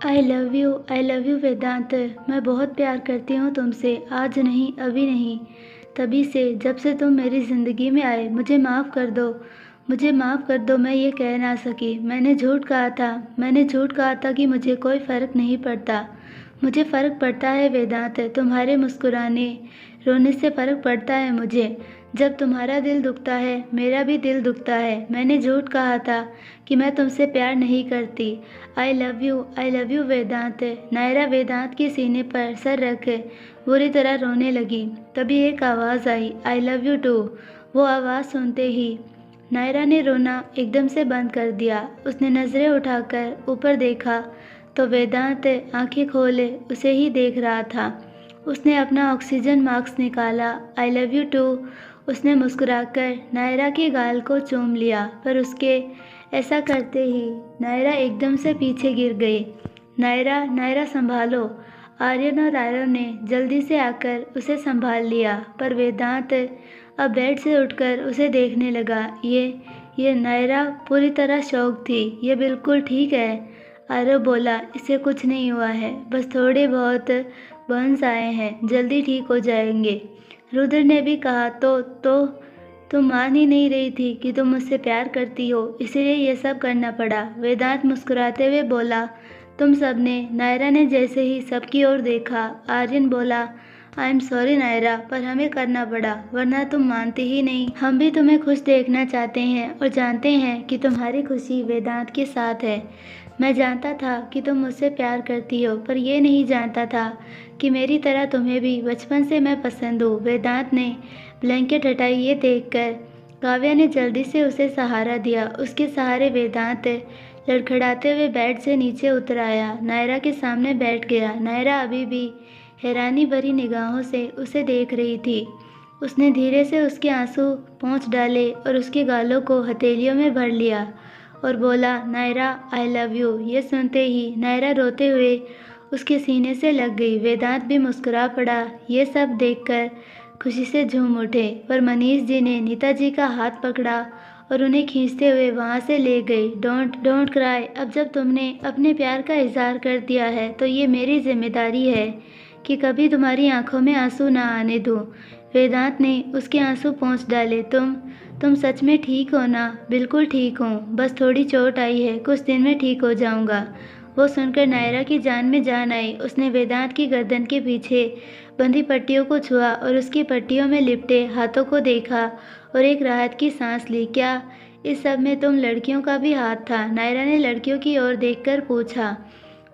I love you वेदांत। मैं बहुत प्यार करती हूँ तुमसे, आज नहीं, अभी नहीं, तभी से, जब से तुम मेरी ज़िंदगी में आए। मुझे माफ़ कर दो, मुझे माफ़ कर दो, मैं ये कह ना सकी। मैंने झूठ कहा था कि मुझे कोई फ़र्क नहीं पड़ता। मुझे फ़र्क पड़ता है वेदांत, तुम्हारे मुस्कुराने, रोने से फ़र्क पड़ता है मुझे। जब तुम्हारा दिल दुखता है, मेरा भी दिल दुखता है। मैंने झूठ कहा था कि मैं तुमसे प्यार नहीं करती। आई लव यू वेदांत। नायरा वेदांत के सीने पर सर रख बुरी तरह रोने लगी। तभी एक आवाज़ आई, आई लव यू टू। वो आवाज़ सुनते ही नायरा ने रोना एकदम से बंद कर दिया। उसने नज़रें उठाकर ऊपर देखा तो वेदांत आंखें खोले उसे ही देख रहा था। उसने अपना ऑक्सीजन मास्क निकाला। आई लव यू टू, उसने मुस्कुराकर नायरा के गाल को चूम लिया, पर उसके ऐसा करते ही नायरा एकदम से पीछे गिर गई। नायरा, नायरा संभालो। आर्यन और आयरन ने जल्दी से आकर उसे संभाल लिया, पर वेदांत अब बेड से उठकर उसे देखने लगा। ये नायरा पूरी तरह शॉक थी। ये बिल्कुल ठीक है, आरव बोला। इसे कुछ नहीं हुआ है, बस थोड़े बहुत बर्न्स आए हैं, जल्दी ठीक हो जाएंगे। रुद्र ने भी कहा, तो तुम मान ही नहीं रही थी कि तुम मुझसे प्यार करती हो, इसीलिए ये सब करना पड़ा। वेदांत मुस्कुराते हुए बोला, तुम सबने। नायरा ने जैसे ही सबकी ओर देखा, आर्यन बोला, आई एम सॉरी नायरा, पर हमें करना पड़ा, वरना तुम मानती ही नहीं। हम भी तुम्हें खुश देखना चाहते हैं और जानते हैं कि तुम्हारी खुशी वेदांत के साथ है। मैं जानता था कि तुम मुझसे प्यार करती हो, पर यह नहीं जानता था कि मेरी तरह तुम्हें भी बचपन से मैं पसंद हूँ। वेदांत ने ब्लैंकेट हटाई। ये देखकर काव्या ने जल्दी से उसे सहारा दिया। उसके सहारे वेदांत लड़खड़ाते हुए बेड से नीचे उतर आया, नायरा के सामने बैठ गया। नायरा अभी भी हैरानी भरी निगाहों से उसे देख रही थी। उसने धीरे से उसके आंसू पोंछ डाले और उसके गालों को हथेलियों में भर लिया और बोला, नायरा आई लव यू। ये सुनते ही नायरा रोते हुए उसके सीने से लग गई। वेदांत भी मुस्कुरा पड़ा। ये सब देखकर खुशी से झूम उठे, पर मनीष जी ने नीता जी का हाथ पकड़ा और उन्हें खींचते हुए वहाँ से ले गए। Don't cry. अब जब तुमने अपने प्यार का इजहार कर दिया है तो ये मेरी जिम्मेदारी है कि कभी तुम्हारी आंखों में आंसू ना आने दूं। वेदांत ने उसके आंसू पोंछ डाले। तुम सच में ठीक हो ना? बिल्कुल ठीक हूँ, बस थोड़ी चोट आई है, कुछ दिन में ठीक हो जाऊँगा। वो सुनकर नायरा की जान में जान आई। उसने वेदांत की गर्दन के पीछे बंधी पट्टियों को छुआ और उसकी पट्टियों में लिपटे हाथों को देखा और एक राहत की सांस ली। क्या इस सब में तुम लड़कियों का भी हाथ था? नायरा ने लड़कियों की ओर देखकर पूछा।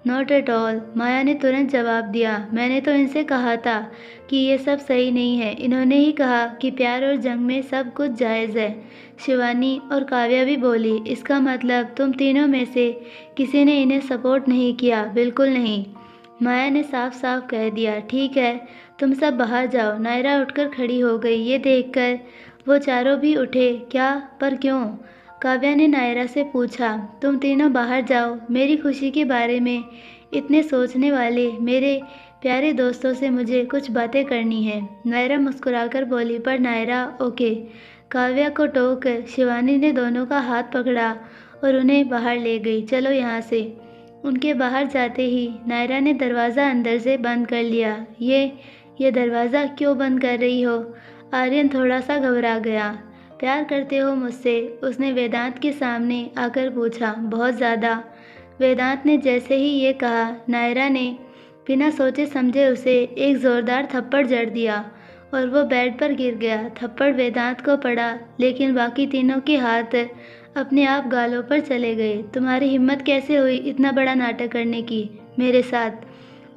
नॉट एट ऑल, माया ने तुरंत जवाब दिया। मैंने तो इनसे कहा था कि ये सब सही नहीं है। इन्होंने ही कहा कि प्यार और जंग में सब कुछ जायज़ है। शिवानी और काव्या भी बोली, इसका मतलब तुम तीनों में से किसी ने इन्हें सपोर्ट नहीं किया? बिल्कुल नहीं, माया ने साफ साफ कह दिया। ठीक है, तुम सब बाहर जाओ। नायरा उठकर खड़ी हो गई। ये देखकर वो चारों भी उठे। क्या? पर क्यों? काव्या ने नायरा से पूछा। तुम तीनों बाहर जाओ। मेरी खुशी के बारे में इतने सोचने वाले मेरे प्यारे दोस्तों से मुझे कुछ बातें करनी है। नायरा मुस्कुराकर बोली। पर नायरा, ओके। काव्या को टोक शिवानी ने दोनों का हाथ पकड़ा और उन्हें बाहर ले गई। चलो यहाँ से। उनके बाहर जाते ही नायरा ने दरवाज़ा अंदर से बंद कर लिया। ये दरवाज़ा क्यों बंद कर रही हो? आर्यन थोड़ा सा घबरा गया। प्यार करते हो मुझसे? उसने वेदांत के सामने आकर पूछा। बहुत ज़्यादा। वेदांत ने जैसे ही ये कहा, नायरा ने बिना सोचे समझे उसे एक ज़ोरदार थप्पड़ जड़ दिया और वो बेड पर गिर गया। थप्पड़ वेदांत को पड़ा, लेकिन बाकी तीनों के हाथ अपने आप गालों पर चले गए। तुम्हारी हिम्मत कैसे हुई इतना बड़ा नाटक करने की मेरे साथ?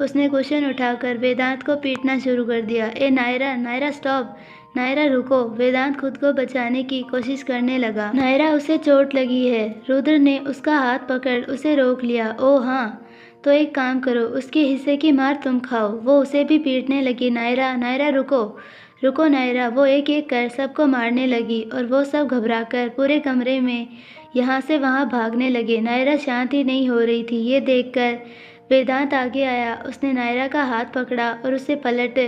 उसने कुशन उठाकर वेदांत को पीटना शुरू कर दिया। ए नायरा, नायरा स्टॉप, नायरा रुको। वेदांत खुद को बचाने की कोशिश करने लगा। नायरा, उसे चोट लगी है। रुद्र ने उसका हाथ पकड़ उसे रोक लिया। ओह हाँ, तो एक काम करो, उसके हिस्से की मार तुम खाओ। वो उसे भी पीटने लगी। नायरा, नायरा रुको, रुको नायरा। वो एक एक कर सबको मारने लगी और वो सब घबराकर पूरे कमरे में यहाँ से वहाँ भागने लगे। नायरा शांत ही नहीं हो रही थी। ये देखकर वेदांत आगे आया। उसने नायरा का हाथ पकड़ा और उसे पलट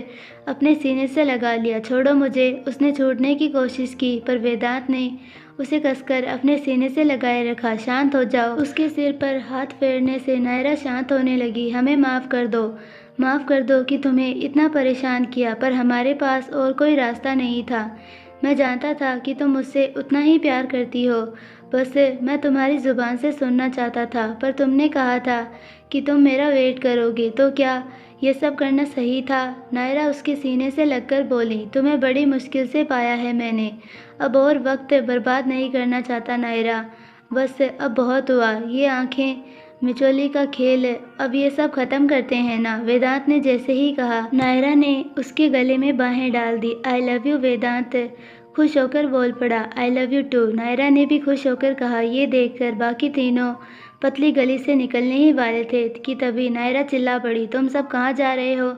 अपने सीने से लगा लिया। छोड़ो मुझे। उसने छूटने की कोशिश की, पर वेदांत ने उसे कसकर अपने सीने से लगाए रखा। शांत हो जाओ। उसके सिर पर हाथ फेरने से नायरा शांत होने लगी। हमें माफ़ कर दो, माफ़ कर दो कि तुम्हें इतना परेशान किया, पर हमारे पास और कोई रास्ता नहीं था। मैं जानता था कि तुम मुझसे उतना ही प्यार करती हो। बस मैं तुम्हारी ज़ुबान से सुनना चाहता था, पर तुमने कहा था कि तुम मेरा वेट करोगे, तो क्या ये सब करना सही था? नायरा उसके सीने से लगकर बोली, तुम्हें बड़ी मुश्किल से पाया है मैंने। अब और वक्त बर्बाद नहीं करना चाहता नायरा। बस अब बहुत हुआ। ये आंखें मिचोली का खेल है, अब ये सब ख़त्म करते हैं ना? वेदांत ने जैसे ही कहा, नायरा ने उसके गले में बाहें डाल दी। आई लव यू वेदांत खुश होकर बोल पड़ा। I love you too, Naira ने भी खुश होकर कहा। ये देखकर बाकी तीनों पतली गली से निकलने ही वाले थे कि तभी नायरा चिल्ला पड़ी, तुम सब कहाँ जा रहे हो?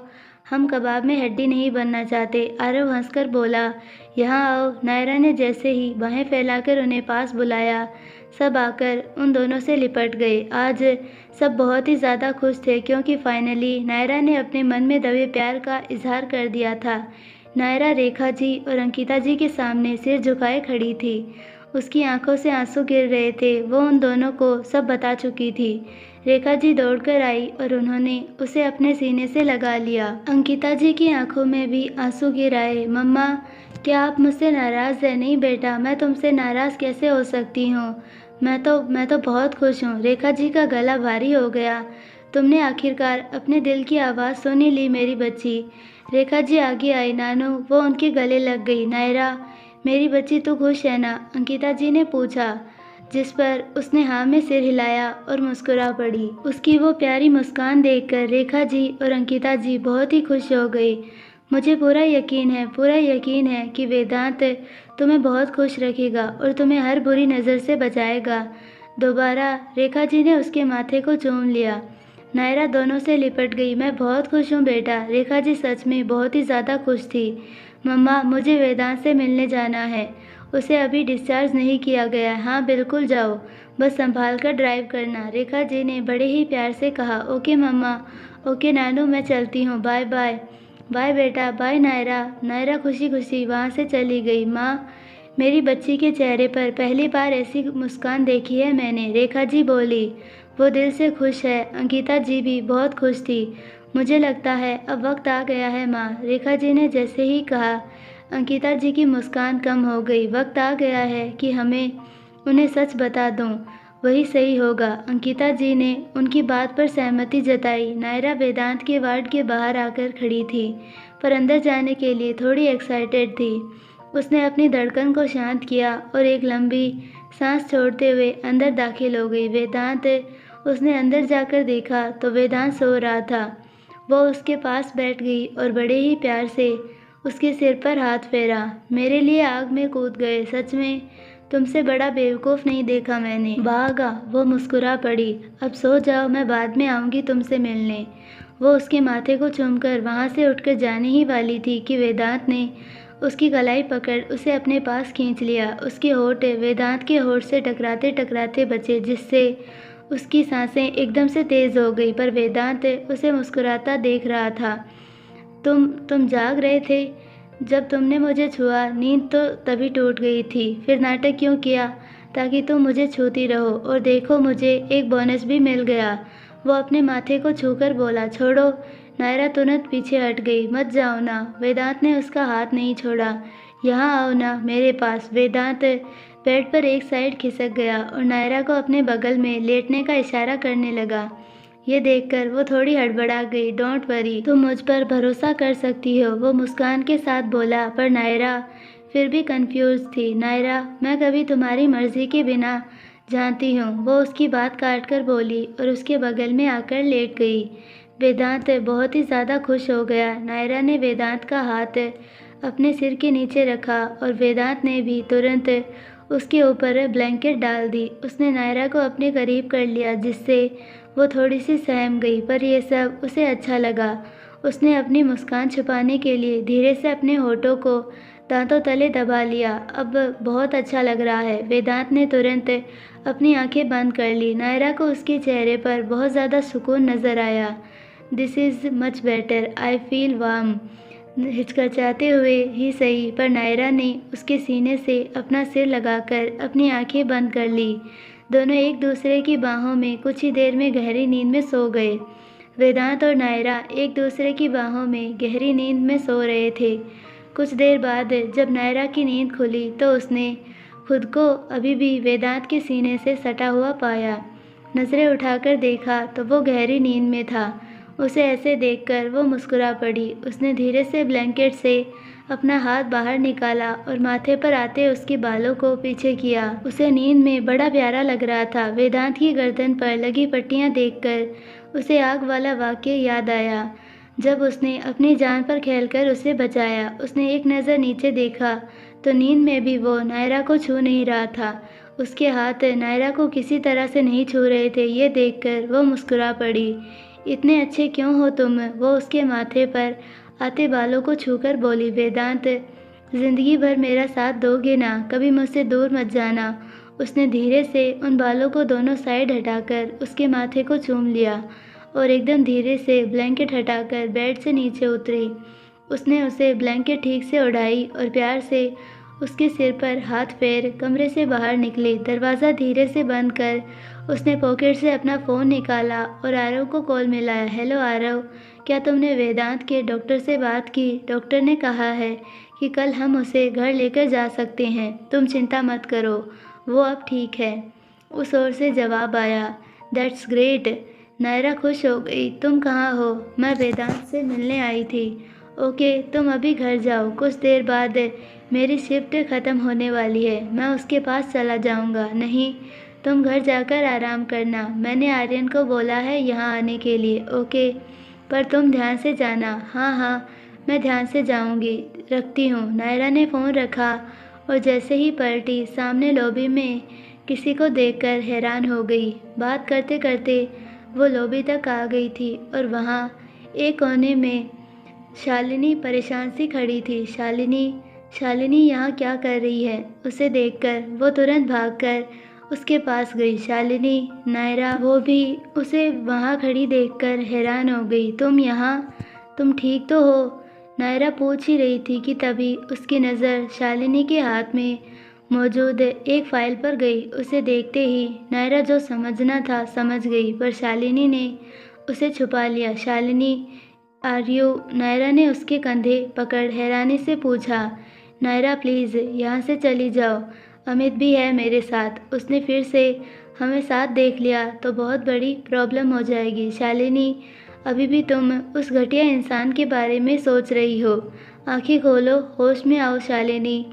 हम कबाब में हड्डी नहीं बनना चाहते। आरव हंसकर बोला, यहाँ आओ। नायरा ने जैसे ही बाहें फैलाकर उन्हें पास बुलाया, सब आकर उन दोनों से लिपट गए। आज सब बहुत ही ज़्यादा खुश थे क्योंकि फाइनली नायरा ने अपने मन में दबे प्यार का इजहार कर दिया था। नायरा रेखा जी और अंकिता जी के सामने सिर झुकाए खड़ी थी। उसकी आंखों से आंसू गिर रहे थे। वो उन दोनों को सब बता चुकी थी। रेखा जी दौड़कर आई और उन्होंने उसे अपने सीने से लगा लिया। अंकिता जी की आंखों में भी आंसू गिर आए। मम्मा, क्या आप मुझसे नाराज़ हैं? नहीं बेटा, मैं तुमसे नाराज़ कैसे हो सकती हूँ? मैं तो बहुत खुश हूँ। रेखा जी का गला भारी हो गया। तुमने आखिरकार अपने दिल की आवाज़ सुन ही ली मेरी बच्ची। रेखा जी आगे आई। नानू, वो उनके गले लग गई। नायरा, मेरी बच्ची तू खुश है ना? अंकिता जी ने पूछा, जिस पर उसने हाँ में सिर हिलाया और मुस्कुरा पड़ी। उसकी वो प्यारी मुस्कान देखकर रेखा जी और अंकिता जी बहुत ही खुश हो गई। मुझे पूरा यकीन है कि वेदांत तुम्हें बहुत खुश रखेगा और तुम्हें हर बुरी नज़र से बचाएगा। दोबारा रेखा जी ने उसके माथे को चूम लिया। नायरा दोनों से लिपट गई। मैं बहुत खुश हूँ बेटा। रेखा जी सच में बहुत ही ज़्यादा खुश थी। मम्मा, मुझे वेदांत से मिलने जाना है। उसे अभी डिस्चार्ज नहीं किया गया है। हाँ बिल्कुल जाओ, बस संभाल कर ड्राइव करना, रेखा जी ने बड़े ही प्यार से कहा। ओके मम्मा। ओके नानू, मैं चलती हूँ। Bye bye. बाय बेटा। बाय नायरा। नायरा खुशी खुशी वहाँ से चली गई। माँ, मेरी बच्ची के चेहरे पर पहली बार ऐसी मुस्कान देखी है मैंने, रेखा जी बोली। वो दिल से खुश है। अंकिता जी भी बहुत खुश थी। मुझे लगता है अब वक्त आ गया है माँ, रेखा जी ने जैसे ही कहा, अंकिता जी की मुस्कान कम हो गई। वक्त आ गया है कि हमें उन्हें सच बता दूं, वही सही होगा। अंकिता जी ने उनकी बात पर सहमति जताई। नायरा वेदांत के वार्ड के बाहर आकर खड़ी थी, पर अंदर जाने के लिए थोड़ी एक्साइटेड थी। उसने अपनी धड़कन को शांत किया और एक लंबी सांस छोड़ते हुए अंदर दाखिल हो गई। वेदांत, उसने अंदर जाकर देखा तो वेदांत सो रहा था। वो उसके पास बैठ गई और बड़े ही प्यार से उसके सिर पर हाथ फेरा। मेरे लिए आग में कूद गए, सच में तुमसे बड़ा बेवकूफ़ नहीं देखा मैंने। भागा। वो मुस्कुरा पड़ी। अब सो जाओ, मैं बाद में आऊँगी तुमसे मिलने। वो उसके माथे को चूमकर वहाँ से उठकर जाने ही वाली थी कि वेदांत ने उसकी कलाई पकड़ उसे अपने पास खींच लिया। उसके होंठ वेदांत के होंठ से टकराते टकराते बचे, जिससे उसकी सांसें एकदम से तेज़ हो गई। पर वेदांत उसे मुस्कुराता देख रहा था। तुम जाग रहे थे? जब तुमने मुझे छुआ, नींद तो तभी टूट गई थी। फिर नाटक क्यों किया? ताकि तुम मुझे छूती रहो। और देखो, मुझे एक बोनस भी मिल गया। वो अपने माथे को छूकर बोला। छोड़ो। नायरा तुरंत पीछे हट गई। मत जाओ ना। वेदांत ने उसका हाथ नहीं छोड़ा। यहाँ आओ ना मेरे पास। वेदांत बेड पर एक साइड खिसक गया और नायरा को अपने बगल में लेटने का इशारा करने लगा। ये देखकर वो थोड़ी हड़बड़ा गई। डोंट वरी, तुम मुझ पर भरोसा कर सकती हो, वो मुस्कान के साथ बोला। पर नायरा फिर भी कंफ्यूज थी। नायरा, मैं कभी तुम्हारी मर्जी के बिना जानती हूँ, वो उसकी बात काट कर बोली और उसके बगल में आकर लेट गई। वेदांत बहुत ही ज़्यादा खुश हो गया। नायरा ने वेदांत का हाथ अपने सिर के नीचे रखा और वेदांत ने भी तुरंत उसके ऊपर ब्लैंकेट डाल दी। उसने नायरा को अपने करीब कर लिया, जिससे वो थोड़ी सी सहम गई, पर यह सब उसे अच्छा लगा। उसने अपनी मुस्कान छुपाने के लिए धीरे से अपने होठों को दांतों तले दबा लिया। अब बहुत अच्छा लग रहा है। वेदांत ने तुरंत अपनी आंखें बंद कर ली। नायरा को उसके चेहरे पर बहुत ज़्यादा सुकून नज़र आया। This is much better, I feel warm. हिचकिचाते हुए ही सही, पर नायरा ने उसके सीने से अपना सिर लगाकर अपनी आंखें बंद कर ली। दोनों एक दूसरे की बाहों में कुछ ही देर में गहरी नींद में सो गए। वेदांत और नायरा एक दूसरे की बाहों में गहरी नींद में सो रहे थे। कुछ देर बाद जब नायरा की नींद खुली तो उसने खुद को अभी भी वेदांत के सीने से सटा हुआ पाया। नज़रें उठाकर देखा तो वो गहरी नींद में था। उसे ऐसे देखकर वो मुस्कुरा पड़ी। उसने धीरे से ब्लैंकेट से अपना हाथ बाहर निकाला और माथे पर आते उसके बालों को पीछे किया। उसे नींद में बड़ा प्यारा लग रहा था। वेदांत की गर्दन पर लगी पट्टियां देखकर उसे आग वाला वाक़या याद आया, जब उसने अपनी जान पर खेलकर उसे बचाया। उसने एक नज़र नीचे देखा तो नींद में भी वो नायरा को छू नहीं रहा था। उसके हाथ नायरा को किसी तरह से नहीं छू रहे थे। ये देखकर वो मुस्कुरा पड़ी। इतने अच्छे क्यों हो तुम? वो उसके माथे पर आते बालों को छूकर बोली। वेदांत, जिंदगी भर मेरा साथ दोगे ना? कभी मुझसे दूर मत जाना। उसने धीरे से उन बालों को दोनों साइड हटाकर उसके माथे को चूम लिया और एकदम धीरे से ब्लैंकेट हटाकर बेड से नीचे उतरी। उसने उसे ब्लैंकेट ठीक से उड़ाई और प्यार से उसके सिर पर हाथ फेर कमरे से बाहर निकली। दरवाज़ा धीरे से बंद कर उसने पॉकेट से अपना फ़ोन निकाला और आरव को कॉल मिलाया। हेलो आरव, क्या तुमने वेदांत के डॉक्टर से बात की? डॉक्टर ने कहा है कि कल हम उसे घर लेकर जा सकते हैं। तुम चिंता मत करो, वो अब ठीक है। उस ओर से जवाब आया, दैट्स ग्रेट। नायरा खुश हो गई। तुम कहाँ हो? मैं वेदांत से मिलने आई थी। ओके, तुम अभी घर जाओ। कुछ देर बाद मेरी शिफ्ट ख़त्म होने वाली है, मैं उसके पास चला जाऊंगा। नहीं, तुम घर जाकर आराम करना। मैंने आर्यन को बोला है यहाँ आने के लिए। ओके, पर तुम ध्यान से जाना। हाँ हाँ, मैं ध्यान से जाऊंगी। रखती हूँ। नायरा ने फ़ोन रखा और जैसे ही पलटी, सामने लॉबी में किसी को देखकर हैरान हो गई। बात करते करते वो लॉबी तक आ गई थी और वहाँ एक कोने में शालिनी परेशान सी खड़ी थी। शालिनी यहाँ क्या कर रही है? उसे देखकर वो तुरंत भागकर उसके पास गई। शालिनी, नायरा वो भी उसे वहाँ खड़ी देखकर हैरान हो गई। तुम यहाँ? तुम ठीक तो हो? नायरा पूछ ही रही थी कि तभी उसकी नज़र शालिनी के हाथ में मौजूद एक फ़ाइल पर गई। उसे देखते ही नायरा जो समझना था समझ गई, पर शालिनी ने उसे छुपा लिया। Shalini, are you? नायरा ने उसके कंधे पकड़ हैरानी से पूछा। नायरा प्लीज़ यहाँ से चली जाओ, अमित भी है मेरे साथ। उसने फिर से हमें साथ देख लिया तो बहुत बड़ी प्रॉब्लम हो जाएगी। शालिनी, अभी भी तुम उस घटिया इंसान के बारे में सोच रही हो। आंखें खोलो, होश में आओ। शालिनी,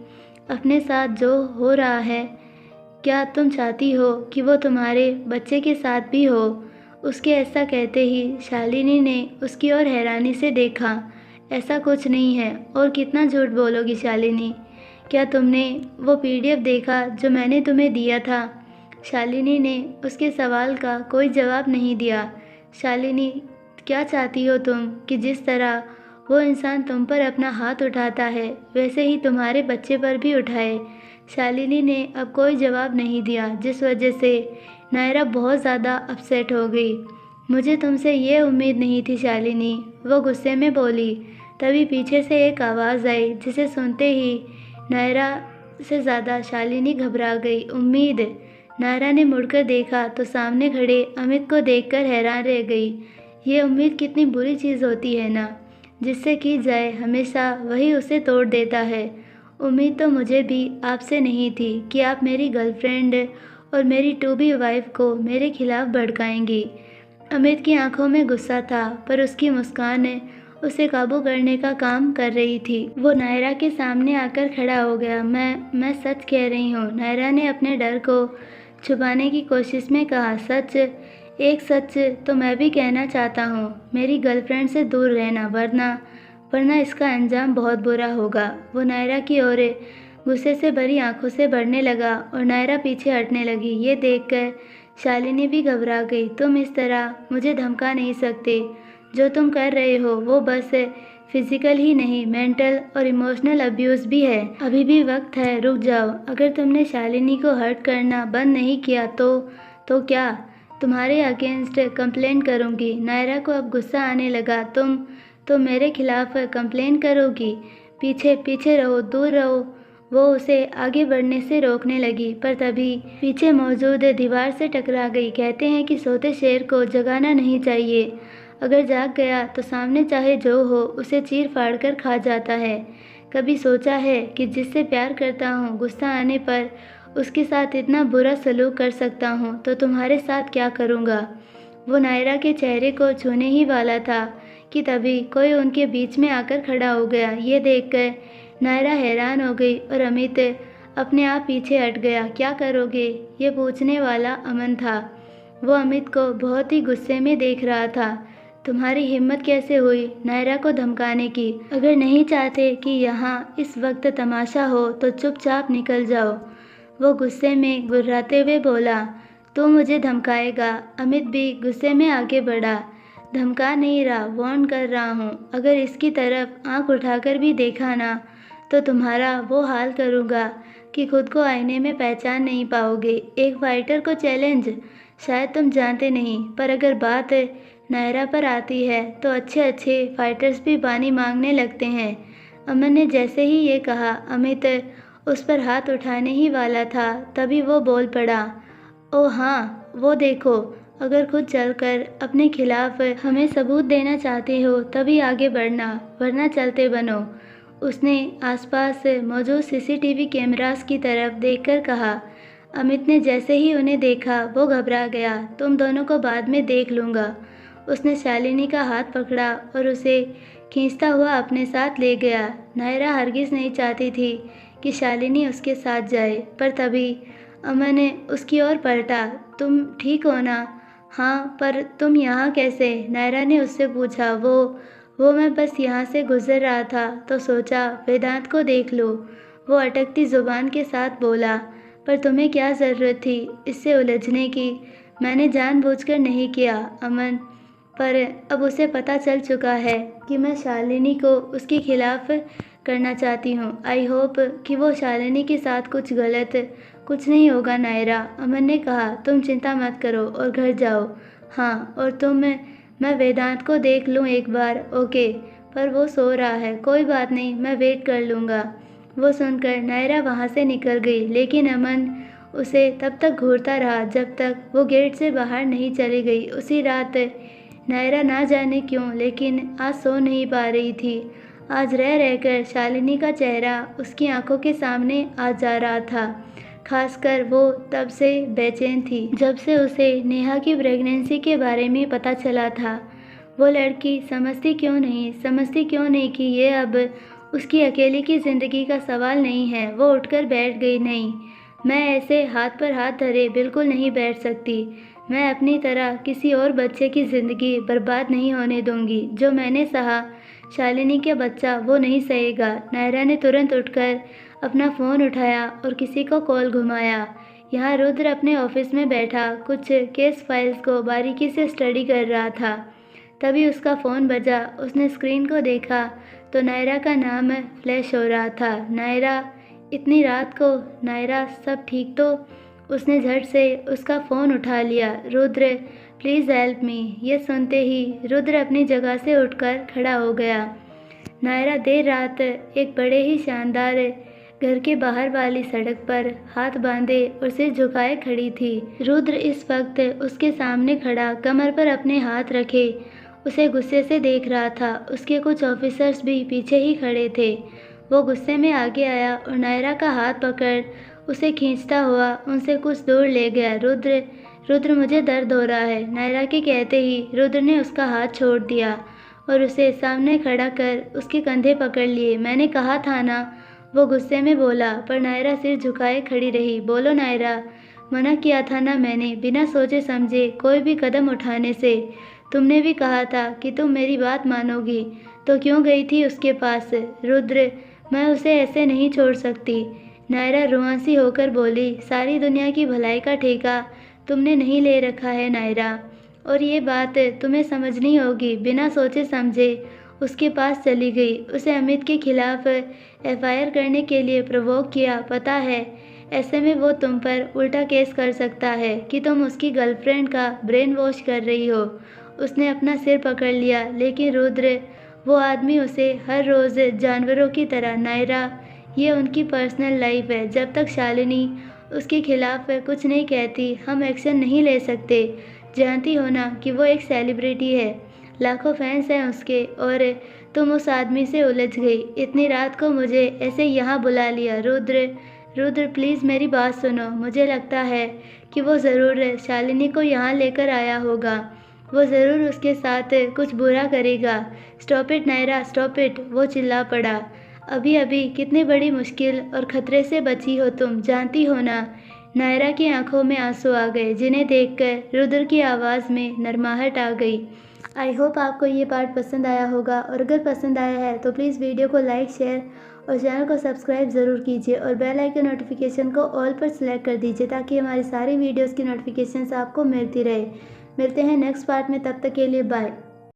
अपने साथ जो हो रहा है, क्या तुम चाहती हो कि वो तुम्हारे बच्चे के साथ भी हो? उसके ऐसा कहते ही शालिनी ने उसकी ओर हैरानी से देखा। ऐसा कुछ नहीं है। और कितना झूठ बोलोगी शालिनी? क्या तुमने वो पीडीएफ देखा जो मैंने तुम्हें दिया था? शालिनी ने उसके सवाल का कोई जवाब नहीं दिया। शालिनी, क्या चाहती हो तुम कि जिस तरह वो इंसान तुम पर अपना हाथ उठाता है वैसे ही तुम्हारे बच्चे पर भी उठाए? शालिनी ने अब कोई जवाब नहीं दिया, जिस वजह से नायरा बहुत ज़्यादा अपसेट हो गई। मुझे तुमसे ये उम्मीद नहीं थी शालिनी, वो गुस्से में बोली। तभी पीछे से एक आवाज़ आई जिसे सुनते ही नायरा से ज़्यादा शालिनी घबरा गई। उम्मीद? नायरा ने मुड़कर देखा तो सामने खड़े अमित को देखकर हैरान रह गई। ये उम्मीद कितनी बुरी चीज़ होती है ना, जिससे की जाए हमेशा वही उसे तोड़ देता है। उम्मीद तो मुझे भी आपसे नहीं थी कि आप मेरी गर्लफ्रेंड और मेरी टू बी वाइफ को मेरे खिलाफ भड़काएंगी। अमित की आंखों में गुस्सा था, पर उसकी मुस्कान उसे काबू करने का काम कर रही थी। वो नायरा के सामने आकर खड़ा हो गया। मैं सच कह रही हूँ, नायरा ने अपने डर को छुपाने की कोशिश में कहा। सच? एक सच तो मैं भी कहना चाहता हूँ, मेरी गर्लफ्रेंड से दूर रहना, वरना इसका अंजाम बहुत बुरा होगा। वो नायरा की ओर गुस्से से भरी आंखों से बढ़ने लगा और नायरा पीछे हटने लगी। ये देखकर शालिनी भी घबरा गई। तुम इस तरह मुझे धमका नहीं सकते। जो तुम कर रहे हो वो बस फिजिकल ही नहीं, मेंटल और इमोशनल अब्यूज़ भी है। अभी भी वक्त है, रुक जाओ। अगर तुमने शालिनी को हर्ट करना बंद नहीं किया तो क्या? तुम्हारे अगेंस्ट कंप्लेंट करूंगी। नायरा को अब गुस्सा आने लगा। तो मेरे खिलाफ कंप्लेन करोगी? पीछे पीछे रहो, दूर रहो। वो उसे आगे बढ़ने से रोकने लगी, पर तभी पीछे मौजूद दीवार से टकरा गई। कहते हैं कि सोते शेर को जगाना नहीं चाहिए। अगर जाग गया तो सामने चाहे जो हो उसे चीर फाड़ कर खा जाता है। कभी सोचा है कि जिससे प्यार करता हूँ गुस्सा आने पर उसके साथ इतना बुरा सलूक कर सकता हूँ, तो तुम्हारे साथ क्या करूँगा? वो नायरा के चेहरे को छूने ही वाला था कि तभी कोई उनके बीच में आकर खड़ा हो गया। ये देखकर नायरा हैरान हो गई और अमित अपने आप पीछे हट गया। क्या करोगे? ये पूछने वाला अमन था। वो अमित को बहुत ही गुस्से में देख रहा था। तुम्हारी हिम्मत कैसे हुई नायरा को धमकाने की? अगर नहीं चाहते कि यहाँ इस वक्त तमाशा हो तो चुपचाप निकल जाओ। वो गुस्से में गुर्राते हुए बोला। तू मुझे धमकाएगा? अमित भी गुस्से में आगे बढ़ा। धमका नहीं रहा, वार्न कर रहा हूँ। अगर इसकी तरफ आंख उठाकर भी देखा ना तो तुम्हारा वो हाल करूँगा कि खुद को आईने में पहचान नहीं पाओगे। एक फाइटर को चैलेंज? शायद तुम जानते नहीं, पर अगर बात नायरा पर आती है तो अच्छे अच्छे फाइटर्स भी पानी मांगने लगते हैं। अमन ने जैसे ही ये कहा अमित उस पर हाथ उठाने ही वाला था, तभी वो बोल पड़ा। ओ हाँ, वो देखो। अगर खुद चलकर अपने खिलाफ हमें सबूत देना चाहते हो तभी आगे बढ़ना, वरना चलते बनो। उसने आसपास मौजूद सीसीटीवी कैमरास की तरफ देखकर कहा। अमित ने जैसे ही उन्हें देखा वो घबरा गया। तुम दोनों को बाद में देख लूँगा। उसने शालिनी का हाथ पकड़ा और उसे खींचता हुआ अपने साथ ले गया। नायरा हरगिज़ नहीं चाहती थी कि शालिनी उसके साथ जाए, पर तभी अमन ने उसकी ओर पलटा। तुम ठीक हो ना? हाँ, पर तुम यहाँ कैसे? नायरा ने उससे पूछा। वो मैं बस यहाँ से गुजर रहा था तो सोचा वेदांत को देख लो। वो अटकती ज़ुबान के साथ बोला। पर तुम्हें क्या ज़रूरत थी इससे उलझने की? मैंने जानबूझकर नहीं किया अमन, पर अब उसे पता चल चुका है कि मैं शालिनी को उसके खिलाफ करना चाहती हूँ। आई होप कि वो शालिनी के साथ कुछ नहीं होगा नायरा। अमन ने कहा। तुम चिंता मत करो और घर जाओ। हाँ, और मैं वेदांत को देख लूँ एक बार? ओके, पर वो सो रहा है। कोई बात नहीं, मैं वेट कर लूँगा। वो सुनकर नायरा वहाँ से निकल गई, लेकिन अमन उसे तब तक घूरता रहा जब तक वो गेट से बाहर नहीं चली गई। उसी रात नायरा ना जाने क्यों लेकिन आज सो नहीं पा रही थी। आज रह रहकर शालिनी का चेहरा उसकी आंखों के सामने आ जा रहा था। खासकर वो तब से बेचैन थी जब से उसे नेहा की प्रेगनेंसी के बारे में पता चला था। वो लड़की समझती क्यों नहीं कि ये अब उसकी अकेले की ज़िंदगी का सवाल नहीं है। वो उठकर बैठ गई। नहीं, मैं ऐसे हाथ पर हाथ धरे बिल्कुल नहीं बैठ सकती। मैं अपनी तरह किसी और बच्चे की ज़िंदगी बर्बाद नहीं होने दूंगी। जो मैंने सहा शालिनी का बच्चा वो नहीं सहेगा। नायरा ने तुरंत उठकर अपना फ़ोन उठाया और किसी को कॉल घुमाया। यहाँ रुद्र अपने ऑफिस में बैठा कुछ केस फाइल्स को बारीकी से स्टडी कर रहा था। तभी उसका फ़ोन बजा। उसने स्क्रीन को देखा तो नायरा का नाम फ्लैश हो रहा था। नायरा, इतनी रात को? नायरा, सब ठीक तो? उसने झट से उसका फ़ोन उठा लिया। Rudra, please help me. ये सुनते ही रुद्र अपनी जगह से उठकर खड़ा हो गया। नायरा देर रात एक बड़े ही शानदार घर के बाहर वाली सड़क पर हाथ बांधे और सिर झुकाए खड़ी थी। रुद्र इस वक्त उसके सामने खड़ा कमर पर अपने हाथ रखे उसे गुस्से से देख रहा था। उसके कुछ ऑफिसर्स भी पीछे ही खड़े थे। वो गुस्से में आगे आया और नायरा का हाथ पकड़ उसे खींचता हुआ उनसे कुछ दूर ले गया। रुद्र, मुझे दर्द हो रहा है। नायरा के कहते ही रुद्र ने उसका हाथ छोड़ दिया और उसे सामने खड़ा कर उसके कंधे पकड़ लिए। मैंने कहा था ना, वो गुस्से में बोला, पर नायरा सिर झुकाए खड़ी रही। बोलो नायरा, मना किया था ना मैंने, बिना सोचे समझे कोई भी कदम उठाने से। तुमने भी कहा था कि तुम मेरी बात मानोगी, तो क्यों गई थी उसके पास? रुद्र, मैं उसे ऐसे नहीं छोड़ सकती। नायरा रुआंसी होकर बोली। सारी दुनिया की भलाई का ठेका तुमने नहीं ले रखा है नायरा, और ये बात तुम्हें समझनी होगी। बिना सोचे समझे उसके पास चली गई। उसे अमित के खिलाफ एफआईआर करने के लिए प्रवोक किया, पता है? ऐसे में वो तुम पर उल्टा केस कर सकता है कि तुम उसकी गर्लफ्रेंड का ब्रेन वॉश कर रही हो। उसने अपना सिर पकड़ लिया, लेकिन रुद्र वो आदमी उसे हर रोज़ जानवरों की तरह नायरा, ये उनकी पर्सनल लाइफ है। जब तक शालिनी उसके खिलाफ कुछ नहीं कहती, हम एक्शन नहीं ले सकते। जानती हो ना कि वो एक सेलिब्रिटी है, लाखों फैंस हैं उसके, और तुम उस आदमी से उलझ गई। इतनी रात को मुझे ऐसे यहाँ बुला लिया। रुद्र, रुद्र प्लीज़ मेरी बात सुनो। मुझे लगता है कि वो ज़रूर शालिनी को यहाँ लेकर आया होगा। वो ज़रूर उसके साथ कुछ बुरा करेगा। Stop it Naira, stop it, वो चिल्ला पड़ा। अभी अभी कितनी बड़ी मुश्किल और ख़तरे से बची हो तुम, जानती हो ना। नायरा की आंखों में आंसू आ गए, जिन्हें देखकर रुद्र की आवाज़ में नरमाहट आ गई। आई होप आपको ये पार्ट पसंद आया होगा, और अगर पसंद आया है तो प्लीज़ वीडियो को लाइक, शेयर और चैनल को सब्सक्राइब ज़रूर कीजिए, और बेल आइकन नोटिफिकेशन को ऑल पर सेलेक्ट कर दीजिए ताकि हमारी सारी वीडियोज़ की नोटिफिकेशंस आपको मिलती रहे। मिलते हैं नेक्स्ट पार्ट में, तब तक के लिए बाय।